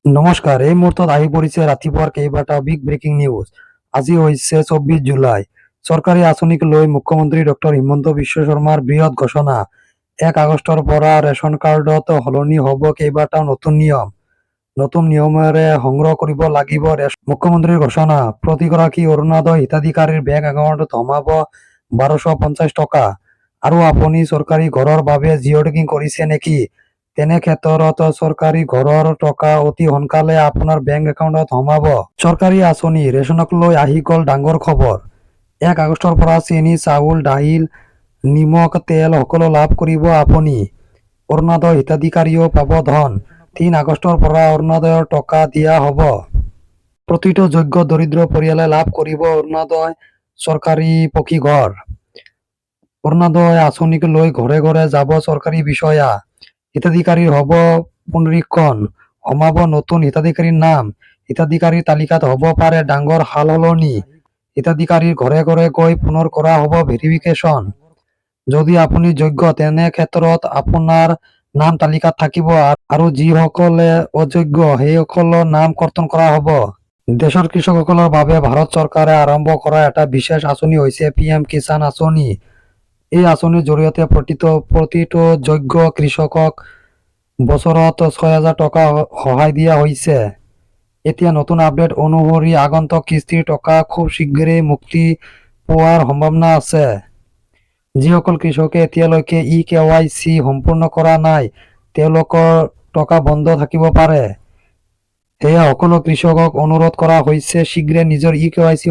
নমস্কাৰ, এই মুহূৰ্তত আহি পৰিছে ৰাতিপুৱাৰ কেইবাটাও বিগ ব্ৰেকিং নিউজ। আজি হৈছে 24 জুলাই। চৰকাৰী আঁচনিক লৈ মুখ্যমন্ত্ৰী ডক্টৰ হিমন্ত বিশ্ব শৰ্মাৰ বৃহৎ ঘোষণা। 1 আগষ্টৰ পৰা ৰেচন কাৰ্ডত সলনি হ'ব কেইবাটাও নতুন নিয়ম। নতুন নিয়মেৰে সংগ্ৰহ কৰিব লাগিব ৰেচন। মুখ্যমন্ত্ৰীৰ ঘোষণা, প্ৰতিগৰাকী অৰুণোদয় হিতাধিকাৰীৰ বেংক একাউণ্টত সোমাব 1250 টকা। আৰু আপুনি চৰকাৰী ঘৰৰ বাবে জিঅ' টেগিং কৰিছে নেকি? তেনে ক্ষেত্ৰত চৰকাৰী ঘৰৰ টকা অতি সোনকালে আপোনাৰ বেংক একাউণ্টত সোমাব। চৰকাৰী আঁচনি ৰেচনক লৈ আহি গ'ল ডাঙৰ খবৰ। 1 আগষ্টৰ পৰা চেনি, চাউল, দাইল, নিমখ, তেল সকলো লাভ কৰিব আপুনি। অৰুণোদয় হিতাধিকাৰীয়েও পাব ধন। 3 আগষ্টৰ পৰা অৰুণোদয়ৰ টকা দিয়া হ'ব। প্ৰতিটো যোগ্য দৰিদ্ৰ পৰিয়ালে লাভ কৰিব অৰুণোদয় চৰকাৰী পকী ঘৰ। অৰুণোদয় আঁচনিক লৈ ঘৰে ঘৰে যাব চৰকাৰী বিষয়া। হিতাধিকাৰীৰ হ'ব পুনৰীক্ষণ, সোমাব নতুন হিতাধিকাৰীৰ নাম। হিতাধিকাৰীৰ তালিকাত হ'ব পাৰে ডাঙৰ সালসলনি। হিতাধিকাৰীৰ ঘৰে ঘৰে গৈ পুনৰ কৰা হ'ব ভেৰিফিকেশ্যন। যদি আপুনি যোগ্য তেনে ক্ষেত্ৰত আপোনাৰ নাম তালিকাত থাকিব আৰু যিসকলে অযোগ্য সেইসকলৰ নাম কৰ্তন কৰা হ'ব। দেশৰ কৃষকসকলৰ বাবে ভাৰত চৰকাৰে আৰম্ভ কৰা এটা বিশেষ আঁচনি হৈছে PM কিষাণ আঁচনি। এই আঁচনিৰ জৰিয়তে প্ৰতিটো যোগ্য কৃষকক বছৰত 6,000 টকা সহায় দিয়া হৈছে। এতিয়া নতুন আপডেট অনুসৰি আগন্তুক কিস্তিৰ টকা খুব শীঘ্ৰেই মুক্তি পোৱাৰ সম্ভাৱনা আছে। যিসকল কৃষকে এতিয়ালৈকে eKYC সম্পূৰ্ণ কৰা নাই, তেওঁলোকৰ টকা বন্ধ থাকিব পাৰে। সেয়া সকলো কৃষকক অনুৰোধ কৰা হৈছে শীঘ্ৰে নিজৰ eKYC